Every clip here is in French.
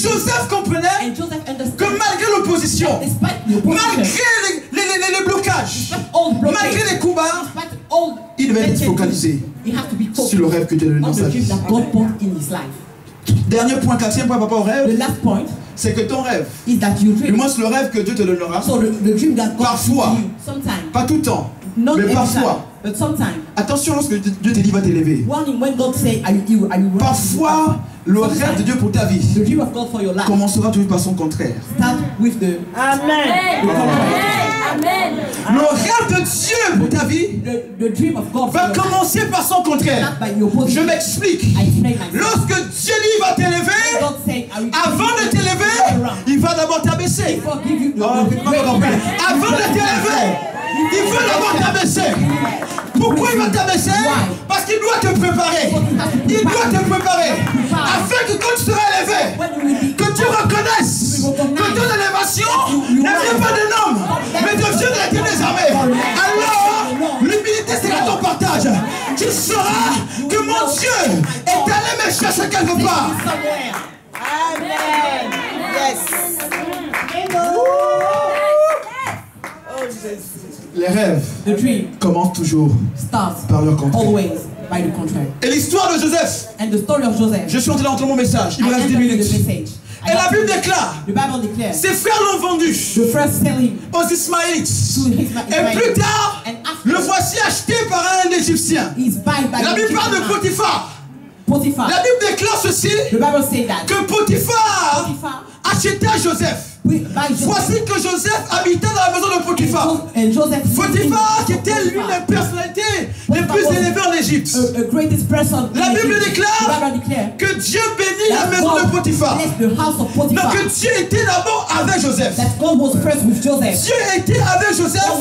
Joseph comprenait que malgré l'opposition, malgré les blocages, malgré les combats, il devait être focalisé sur le rêve que Dieu lui donne dans sa vie. Dernier point, quatrième point par rapport au rêve, c'est que ton rêve, du moins le rêve que Dieu te donnera, parfois, pas tout le temps, mais parfois, attention lorsque Dieu te dit va t'élever. Parfois, le rêve de Dieu pour ta vie commencera toujours par son contraire. Amen. Le rêve de Dieu pour ta vie va commencer par son contraire. Je m'explique. Lorsque Dieu dit va t'élever, avant de t'élever, il va d'abord t'abaisser. Avant de t'élever, il veut d'abord t'abaisser. Pourquoi il va t'abaisser? Parce qu'il doit te préparer. Il doit te préparer. Afin que quand tu seras élevé, que tu reconnaisses que ton élévation ne vient pas d'un homme, mais de Dieu de l'éternel des armées. Alors, l'humilité sera ton partage. Tu sauras que mon Dieu est allé me chercher quelque part. Amen. Yes. Oh Jésus. Les rêves commencent toujours par leur contraire. Et l'histoire de Joseph, je suis en train d'entendre mon message, il me reste 10 minutes. Et la Bible déclare, ses frères l'ont vendu aux Ismaélites. Et plus tard, le voici acheté par un Égyptien. La Bible parle de Potiphar. La Bible déclare ceci, que Potiphar acheta Joseph. Voici que Joseph habitait dans la maison de Potiphar. Potiphar qui était l'une des personnalités les plus élevées en Égypte. La Bible déclare que Dieu bénit la maison de Potiphar. Donc que Dieu était d'abord avec Joseph. Dieu était avec Joseph. Et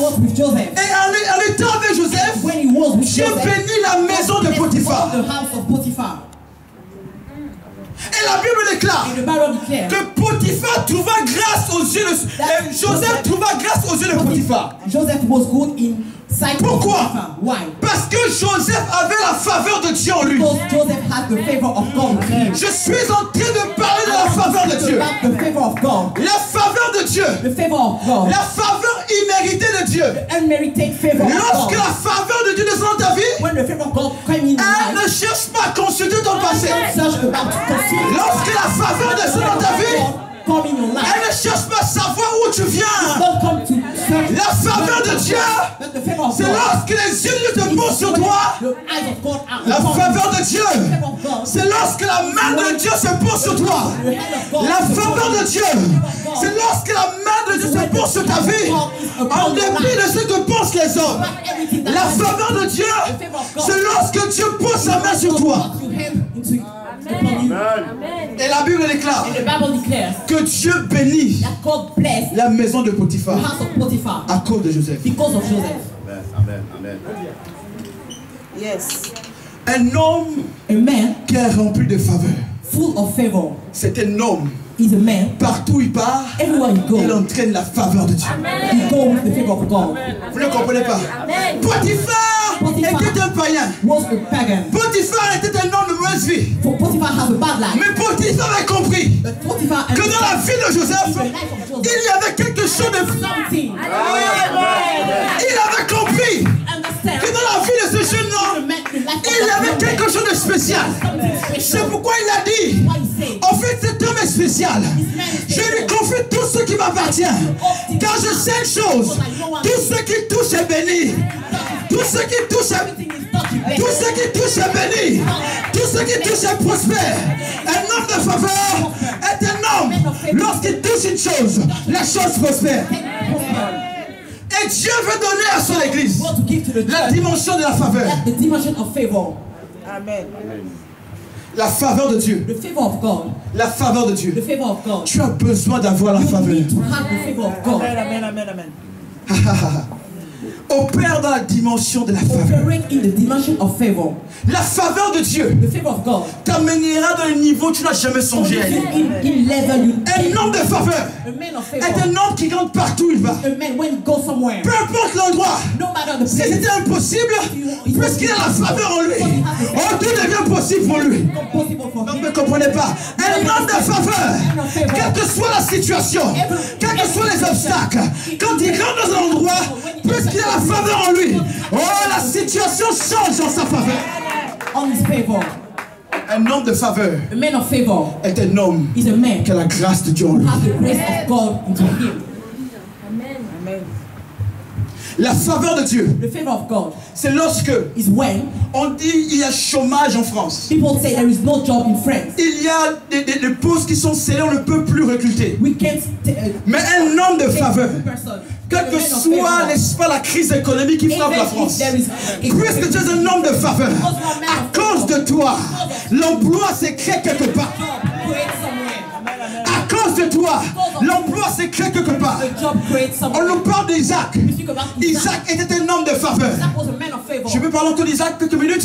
en étant avec Joseph, Dieu bénit la maison de Potiphar. Et la Bible déclare que Potiphar trouva grâce aux yeux de Joseph trouva grâce aux yeux de Potiphar. Pourquoi? Parce que Joseph avait la faveur de Dieu en lui. Je suis en train de parler de la faveur de Dieu. La faveur de Dieu. La faveur imméritée de Dieu. Lorsque la faveur de Dieu descend dans ta vie, elle ne cherche pas à consulter ton passé. Lorsque la faveur descend dans ta vie, elle ne cherche pas à savoir où tu viens. La faveur de Dieu, c'est lorsque les yeux de Dieu te posent sur toi. La faveur de Dieu, c'est lorsque la main de Dieu se pose sur toi. La faveur de Dieu, c'est lorsque la main de Dieu se pose sur ta vie, en dépit de ce que pensent les hommes. La faveur de Dieu, c'est lorsque Dieu pose sa main sur toi. Et la Bible déclare que Dieu bénit la maison de Potiphar à cause de Joseph. Amen. Amen. Yes. Un homme qui est rempli de faveur. C'est un homme. Partout où il part, il entraîne la faveur de Dieu. Vous ne comprenez pas? Potiphar était un païen. Potiphar était un homme de mauvaise vie. Mais Potiphar avait compris que dans la vie de Joseph, il y avait quelque chose de... Il avait compris que dans la vie de ce jeune homme, il y avait quelque chose de spécial. C'est pourquoi il a dit, en fait cet homme est spécial. Je lui confie tout ce qui m'appartient. Car je sais une chose, tout ce qui touche est béni. Tout ce qui touche est béni. Tout ce qui touche est prospère. Un homme de faveur est un homme. Lorsqu'il touche une chose, la chose prospère. Et Dieu veut donner à son église la dimension de la faveur. Amen. La faveur de Dieu. La faveur de Dieu. Tu as besoin d'avoir la faveur. Amen. Opère dans la dimension de la faveur. La faveur de Dieu t'amènera dans un niveau où tu n'as jamais songé à aller. Un homme de faveur est un homme qui rentre partout où il va. Peu importe l'endroit. Si c'était impossible, puisqu'il a la faveur en lui, tout devient possible pour lui. Vous ne comprenez pas. Un homme de faveur soit la situation, quels que soient les obstacles, quand il rentre dans un endroit, puisqu'il a la faveur en lui, oh, la situation change en sa faveur. On his favor. Un homme de faveur est un homme qui a la grâce de Dieu en lui. La faveur de Dieu, c'est lorsque on dit il y a chômage en France. People say there is no job in France. Il y a des postes qui sont scellés, on ne peut plus recruter. Mais un homme de faveur, quelle que soit, n'est-ce pas, la crise économique qui frappe la France, puisque tu es un homme de faveur, à cause de toi, l'emploi s'est créé quelque part. À cause de toi, l'emploi s'est créé quelque part. On nous parle d'Isaac. Isaac était un homme de faveur. Je peux parler encore d'Isaac quelques minutes.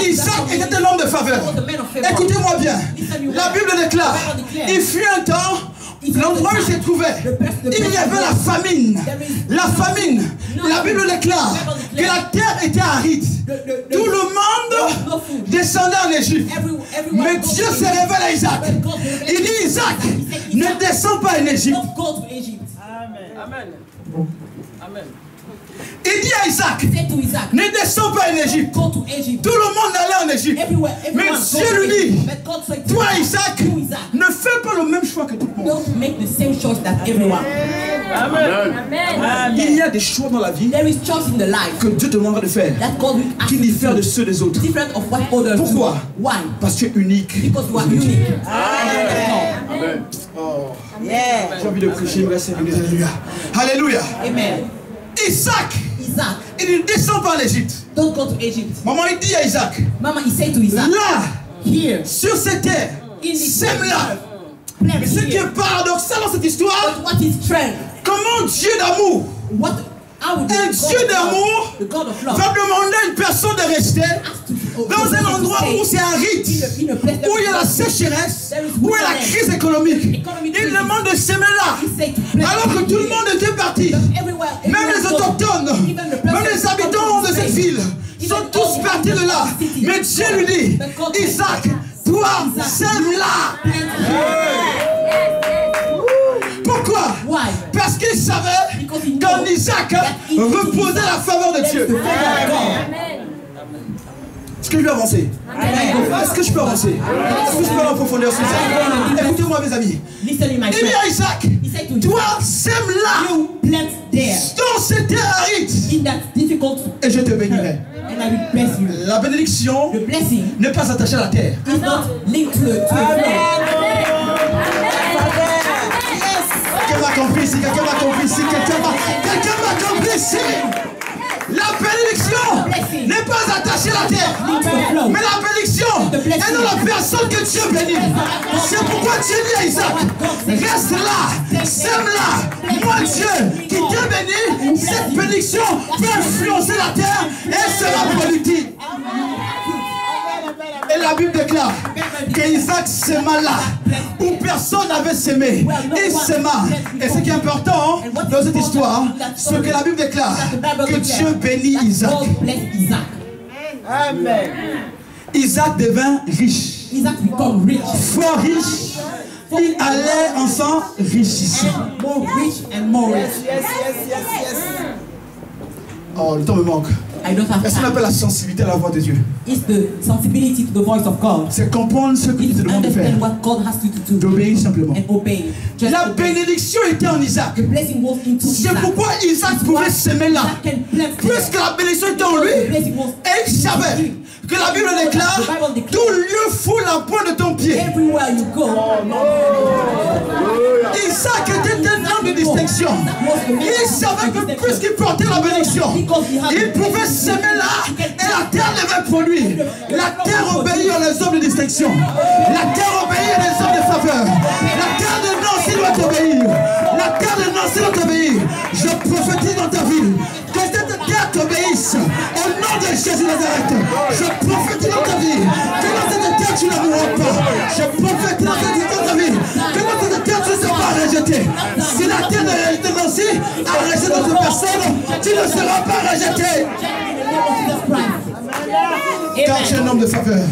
Isaac était un homme de faveur. Écoutez-moi bien. La Bible déclare, il fut un temps, l'endroit où il s'est trouvé, il y avait la famine. La famine. La Bible déclare que la terre était aride. Tout le monde descendait en Égypte. Mais Dieu se révèle à Isaac. Il dit, Isaac, ne descends pas en Égypte. Amen. Amen. Il dit à Isaac, ne descends pas en Égypte. Tout le monde allait en Égypte. Mais Dieu lui dit, toi Isaac, ne fais pas le même choix que tout le monde. Amen. Il y a des choix dans la vie que Dieu te demandera de faire qui diffèrent de ceux des autres. Pourquoi? Parce que tu es unique. Amen. Oh. J'ai envie de prêcher, me reste alléluia. Alléluia. Amen. Isaac, il ne descend pas en Égypte. Don't go to Egypt. Maman, il dit à Isaac, Mama, he said to Isaac, là, here, sur cette terre, sème là. Mais ce qui est paradoxal dans cette histoire, comment Dieu d'amour, un Dieu d'amour va demander à une personne de rester dans un endroit où c'est aride, où il y a la sécheresse, où il y a la crise économique. Il demande de s'aimer là, alors que tout le monde était parti. Même les autochtones, même les habitants de cette ville sont tous partis de là. Mais Dieu lui dit, Isaac, toi, sème là. Pourquoi? Parce qu'il savait qu'en Isaac reposait la faveur de Dieu. Est-ce que je peux avancer? Est-ce que je peux avancer? Est-ce que je peux aller en profondeur sur ça? Écoutez-moi mes amis. Il dit à Isaac, toi sème là dans cette terre aride et je te bénirai. La bénédiction n'est pas attachée à la terre. Quelqu'un m'a compris ici, quelqu'un m'a compris ici, quelqu'un m'a compris ici. La bénédiction n'est pas attachée à la terre, mais la bénédiction est dans la personne que Dieu bénit. C'est pourquoi Dieu dit à Isaac, reste là, sème là. Moi Dieu qui t'a béni, cette bénédiction peut influencer la terre et sera productive. Et la Bible déclare qu'Isaac sema là où personne n'avait semé. Il sema. Et ce qui est important dans cette histoire, c'est que la Bible déclare que Dieu bénit Isaac. Amen. Isaac devint riche. Fort riche. Il allait ensemble richissant. Oh, le temps me manque. Est-ce qu'on appelle la sensibilité à la voix de Dieu? C'est comprendre ce que Dieu te demande de faire. D'obéir simplement. La bénédiction était en Isaac. C'est pourquoi Isaac pouvait s'aimer là. Puisque la bénédiction était en lui, et il savait que la Bible déclare tout lieu foule la pointe de ton pied. Isaac était un homme de distinction. Il savait que puisqu'il portait la bénédiction, il pouvait s'aimer là et la terre devait produire. La terre obéit aux hommes de distinction. La terre obéit aux hommes de faveur. La terre de Nancy doit t'obéir. La terre de Nancy doit t'obéir. Je prophétise dans ta vie que cette terre t'obéisse. Au nom de Jésus Nazareth, je prophétise dans ta vie que dans cette terre tu ne mourras pas. Je prophétise dans ta vie que dans cette terre tu ne seras pas rejeté. Si la terre de Nancy a rejeté d'autres personnes, tu ne seras pas rejeté. Car tu es un homme de faveur.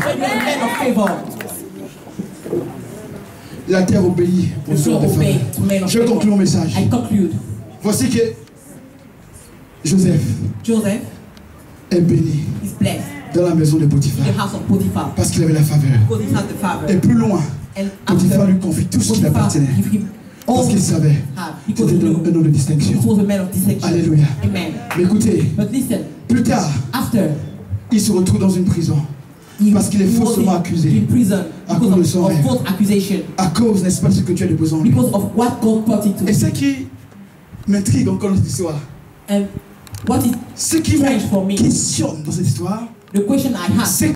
La terre obéit aux hommes de faveur. Je conclue mon message. Voici que Joseph est béni dans la maison de Potiphar parce qu'il avait la faveur. Et plus loin, Potiphar lui confie tout ce qui lui appartenait parce qu'il savait que c'était un homme de distinction. Alléluia. Mais écoutez, plus tard, il se retrouve dans une prison parce qu'il est faussement accusé à cause de son rêve, à cause, n'est-ce pas, de ce que Dieu a déposé en lui. Et ce qui m'intrigue encore dans cette histoire, ce qui me questionne dans cette histoire, c'est